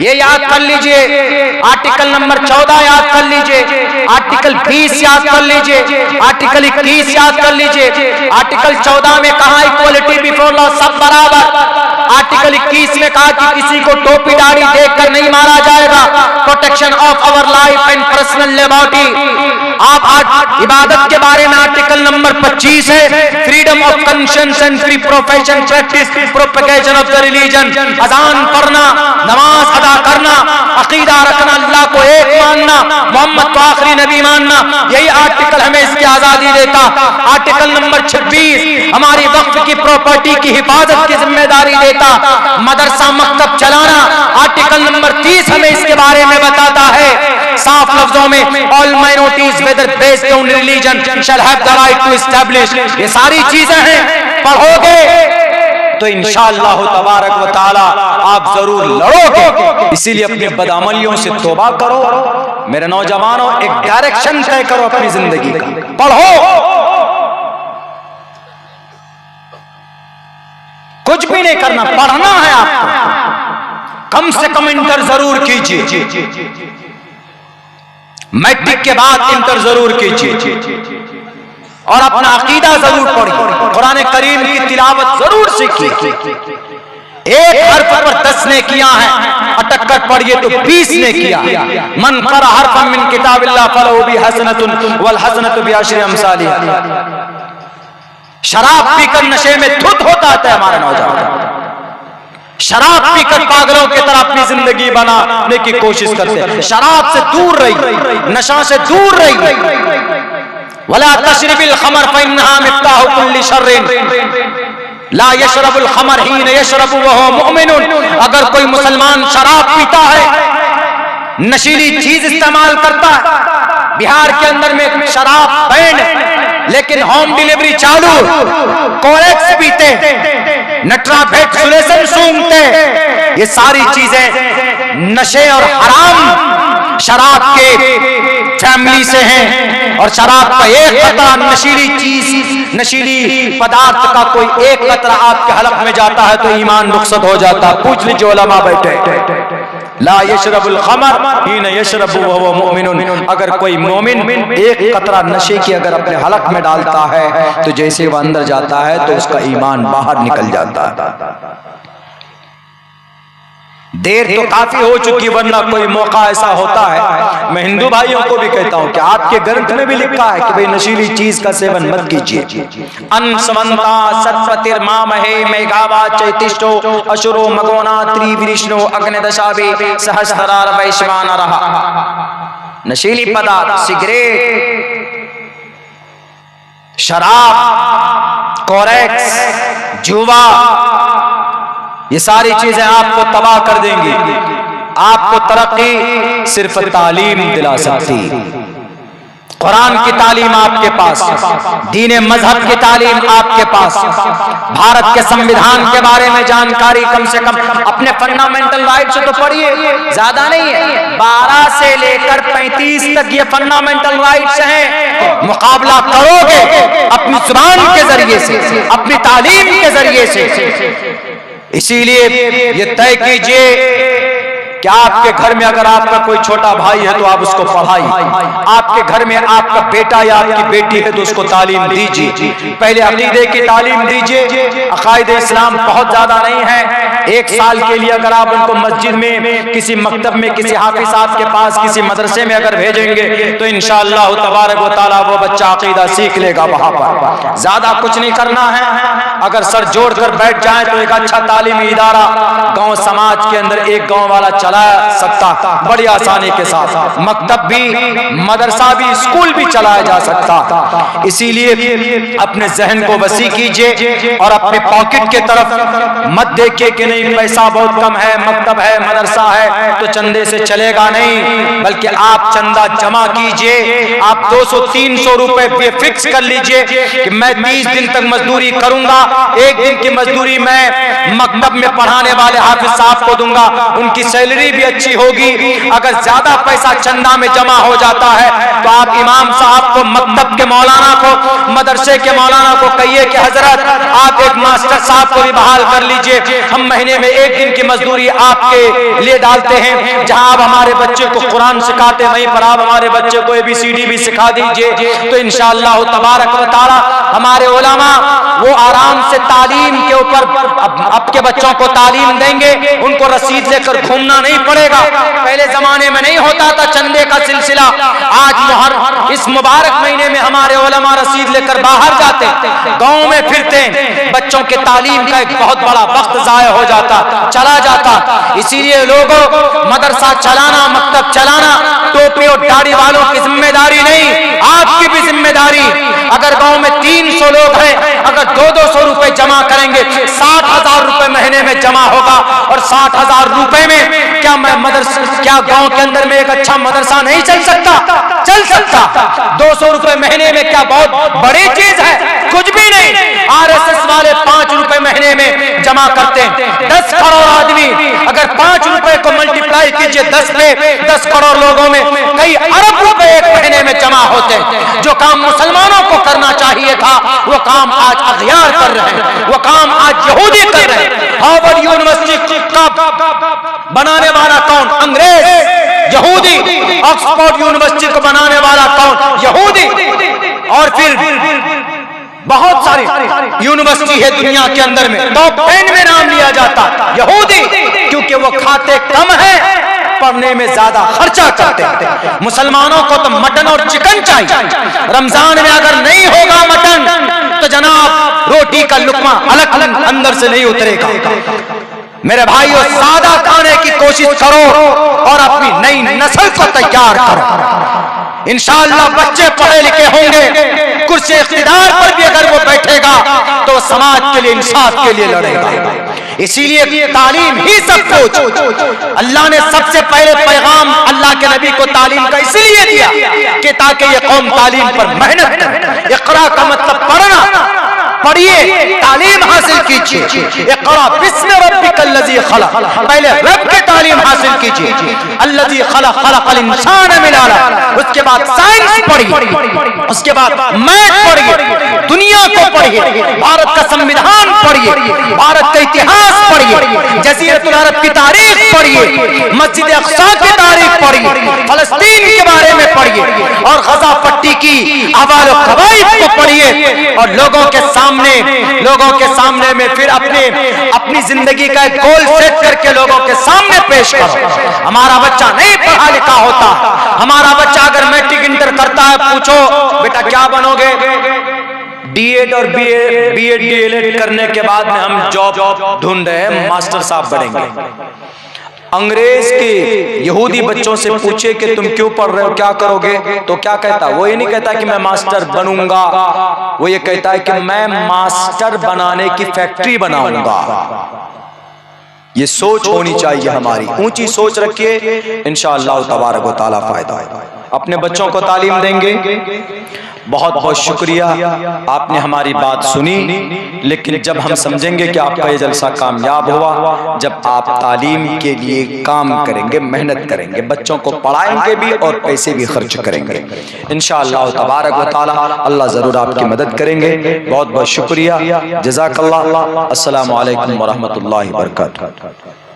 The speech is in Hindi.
ये याद कर लीजिए, आर्टिकल नंबर 14 याद कर लीजिए, आर्टिकल 20 याद कर लीजिए, आर्टिकल 21 याद कर लीजिए। आर्टिकल 14 में कहा इक्वलिटी बिफोर लॉ, सब बराबर। आर्टिकल 21 में कहा कि किसी को टोपी दाढ़ी देखकर नहीं मारा जाएगा। Protection of our life and personal liberty. आप आज इबादत के बारे में आर्टिकल नंबर 25 है, freedom of conscience and free profession practice propagation of the religion. अजान पढ़ना, नमाज अदा करना, अकीदा रखना, अल्लाह को एक मानना, मोहम्मद को आखिरी नबी मानना, यही आर्टिकल हमें इसकी आजादी देता। आर्टिकल नंबर 26 हमारी वक्फ की प्रॉपर्टी की हिफाजत की जिम्मेदारी देता। मदरसा मकतब चलाना, आर्टिकल नंबर 30 हमें इसके बारे में बताता है साफ लफ्जों में, all minorities whether based on religion shall have the right to establish. ये सारी चीजें हैं, पढ़ोगे तो इंशाअल्लाह तबारक व तआला आप जरूर लड़ोगे। इसीलिए अपनी बदअमलियों से तौबा करो मेरे नौजवानों, एक डायरेक्शन तय करो अपनी जिंदगी का, पढ़ो। कुछ भी नहीं करना, पढ़ना है आपको, कम से कम इंटर जरूर कीजिए, मैट्रिक के बाद इंटर जरूर कीजिए, और अपना अकीदा जरूर पढ़िए, कुरान करीम की तिलावत जरूर सीखिए। एक हर्फ पर 10 ने किया है, अटक कर पढ़िए तो 20 ने किया। मन क़रा हर्फन मिन किताबिल्लाह फलहु बि हसनतुन वल हसनतु बि अशरि अमसालिहा। शराब पीकर नशे में धुत होता है हमारा नौजवान, शराब पीकर पागलों की तरह अपनी जिंदगी बनाने की कोशिश करते हैं। शराब से दूर रही, नशा से दूर रही। वला तशरबिल खमर फइन्नहा मिफ्ताहु कुल्लि शर्रिन ला यशरबुल खमर हीन यशरबु वहुव मुमिनुन। अगर कोई मुसलमान शराब पीता है, नशीली चीज इस्तेमाल करता है, बिहार के अंदर में शराब बैन, लेकिन होम डिलीवरी चालू, कोरेक्स पीते, नट्राफेक्सुलेशन सूंघते, ये सारी चीजें नशे और हराम शराब के फैमिली से हैं। और शराब का एक कतरा, नशीली चीज, नशीली पदार्थ का कोई एक कतरा आपके हलक में जाता है तो ईमान रुखसत हो जाता है। पूछ लीजिए उलमा बैठे, ला यशरबुल खमर हीन यशरबु वहुव मुमिनुन। अगर कोई मोमिन एक कतरा नशे की अगर अपने हलक में डालता है तो जैसे वह अंदर जाता है तो उसका ईमान बाहर निकल जाता है। देर तो काफी हो चुकी, वरना कोई मौका ऐसा होता है, मैं हिंदू भाइयों को भी कहता हूं कि आपके ग्रंथ में भी लिखा है कि भाई नशीली चीज का सेवन मत कीजिए। अनसवंता सत्पतिर्मामहे मेघावा चैतिष्ठो अशुरो मगोना त्रिविष्णु अग्निदशाभि सहस्रार वैश्वानरः। नशीली पदार्थ, सिगरेट, शराब, कोरेक्स, जुआ, ये सारी चीजें आपको तबाह कर देंगी। आपको तरक्की सिर्फ तालीम दिला सकती। कुरान की तालीम आपके पास, दीन मजहब की तालीम आपके पास, भारत के संविधान के बारे में जानकारी कम से कम, अपने फंडामेंटल राइट से तो पढ़िए, ज्यादा नहीं है, 12 से लेकर 35 तक ये फंडामेंटल राइट्स हैं। मुकाबला करोगे अपनी जुबान के जरिए से, अपनी तालीम के जरिए से। इसीलिए ये तय कीजिए कि आपके घर में अगर आपका कोई छोटा भाई है तो आप उसको पढ़ाइए, आपके घर में आपका बेटा या आपकी बेटी है तो उसको तालीम दीजिए। पहले अकीदे की तालीम दीजिए, अकायदे इस्लाम बहुत ज्यादा नहीं है। 1 साल के लिए अगर आप उनको मस्जिद में, किसी मकतब में, किसी हाफिज साहब के पास, किसी मदरसे में अगर भेजेंगे तो इंशाअल्लाह तबारक व तआला वो बच्चा अकीदा सीख लेगा वहां पर। ज्यादा कुछ नहीं करना है, अगर सर जोड़ कर बैठ जाए तो एक अच्छा तालीमी इदारा गांव समाज के अंदर एक गांव वाला चला सकता बड़ी आसानी के साथ। मकतब भी, मदरसा भी, स्कूल भी चलाया जा सकता। इसीलिए अपने जहन को वसी कीजिए और अपने पॉकेट के तरफ मत देखिए कि नहीं पैसा बहुत कम है, मकतब है, मदरसा है तो चंदे से चलेगा नहीं, बल्कि आप चंदा जमा कीजिए। आप 200-300 रुपए फिक्स कर लीजिए कि मैं 30 दिन तक मजदूरी करूंगा, 1 दिन की मजदूरी मैं मकतब में पढ़ाने वाले हाफिज साहब को दूंगा, उनकी सैलरी सैलरी भी अच्छी होगी। अगर ज्यादा पैसा चंदा में जमा हो जाता है तो आप इमाम साहब को, मकतब के मौलाना को, मदरसे के मौलाना को कहिए कि हजरत आप एक मास्टर साहब को भी बहाल कर लीजिए, हम महीने में एक दिन की मजदूरी आपके लिए डालते हैं। जहां आप हमारे बच्चे को कुरान सिखाते वहीं पर आप हमारे बच्चे को ABCD भी सिखा दीजिए, तो इंशाअल्लाह तबारक व तआला हमारे उलमा वो आराम से तालीम के ऊपर आपके बच्चों को तालीम देंगे। उनको रसीद लेकर घूमना नहीं पड़ेगा। पहले जमाने में नहीं होता था चंदे का सिलसिला। आज इस मुबारक महीने में हमारे उलमा रसीद लेकर बाहर जाते, गांव में फिरते, बच्चों के तालीम का एक बहुत बड़ा वक्त जाया हो जाता, चला जाता। इसीलिए लोगों, मदरसा चलाना, मकतब चलाना टोपी और दाढ़ी वालों की जिम्मेदारी नहीं, आपकी भी जिम्मेदारी। अगर गांव में 300 लोग हैं, अगर 200 रुपए जमा करेंगे, 60,000 रुपए महीने में जमा होगा। और 60,000 रुपए में क्या गांव के अंदर में एक अच्छा मदरसा नहीं चल सकता? चल सकता। 200 रुपए महीने में क्या बहुत बड़ी चीज है? कुछ भी नहीं। RSS वाले 5 रुपए महीने में जमा करते हैं। 10 करोड़ आदमी, अगर 5 रुपए को मल्टीप्लाई कीजिए 10 पे, 10 करोड़ लोगों में कई अरब रुपए एक महीने में जमा होते हैं। जो काम मुसलमानों को करना चाहिए था वो काम आज अगयार कर रहे हैं, वो काम आज यहूदी कर रहे हैं। हार्वर्ड यूनिवर्सिटी का बनाने वाला कौन? अंग्रेज, यहूदी। ऑक्सफोर्ड यूनिवर्सिटी को बनाने वाला कौन? यहूदी। और फिर बहुत सारी यूनिवर्सिटी है दुनिया के अंदर में, टॉप 10 में नाम लिया जाता, यहूदी। क्योंकि वो खाते कम है, पढ़ने में ज्यादा खर्चा करते हैं। मुसलमानों को तो मटन और चिकन चाहिए। रमजान में अगर नहीं होगा मटन तो जनाब रोटी का लुकमा अलग अलग अंदर से नहीं उतरेगा। मेरे भाइयों, सादा खाने की कोशिश करो और अपनी नई नस्ल को तैयार करो। इंशाअल्लाह बच्चे पढ़े लिखे होंगे, कुर्सी इख्तिदार पर भी अगर वो बैठेगा तो समाज के लिए, इंसाफ के लिए लड़ेगा। इसीलिए तालीम ही सब कुछ। अल्लाह ने सबसे पहले पैगाम अल्लाह के नबी को तालीम का इसलिए दिया कि ताकि ये कौम तालीम पर मेहनत करे। इक़रा का मतलब पढ़ना, पढ़िए, तालीम हासिल कीजिए। इक़रा बिस्मि रब्बिकल लज़ी खलक़, पहले रब की तालीम हासिल कीजिए। अल्लज़ी खलक़ खलक़ल इंसान मिन अलक़, उसके बाद साइंस पढ़िए, उसके बाद मैथ पढ़िए, दुनिया को पढ़िए, भारत का संविधान पढ़िए, भारत का इतिहास पढ़िए, जज़ीरतुल अरब की तारीख पढ़िए, मस्जिद अक़सा की तारीख पढ़िए, फलस्तीन के बारे में पढ़िए और गजा पट्टी की अहवाल व क़वाइद को पढ़िए। और लोगों के सामने में फिर अपनी जिंदगी का एक गोल सेट करके लोगों के सामने पेश करो। हमारा बच्चा नहीं पढ़ा लिखा होता, हमारा बच्चा अगर मैट्रिक इंटर करता है, पूछो बेटा क्या बनोगे? D.Ed और B.Ed D.Led करने के बाद में हम जॉब ढूंढ रहे हैं, मास्टर साहब बनेंगे। अंग्रेज के यहूदी बच्चों से पूछे कि तुम क्यों पढ़ रहे हो, क्या करोगे, तो क्या कहता? वो ये नहीं कहता कि मैं मास्टर बनूंगा, वो ये कहता है कि मैं मास्टर बनाने की फैक्ट्री बनाऊंगा। ये सोच होनी चाहिए हमारी, ऊंची सोच रखिए, इंशाअल्लाह तबारक व तआला फायदा है। अपने बच्चों को तालीम देंगे। बहुत बहुत शुक्रिया, आपने हमारी बात सुनी। लेकिन जब हम समझेंगे कि आपका ये जलसा कामयाब हुआ, जब आप तालीम के लिए काम करेंगे, मेहनत करेंगे, बच्चों को पढ़ाएंगे भी और पैसे भी खर्च करेंगे, इंशाअल्लाह तबारक व तआला अल्लाह ज़रूर आपकी मदद करेंगे। बहुत बहुत शुक्रिया, जज़ाकल्लाह। अस्सलामु अलैकुम व रहमतुल्लाहि व बरकातुहू।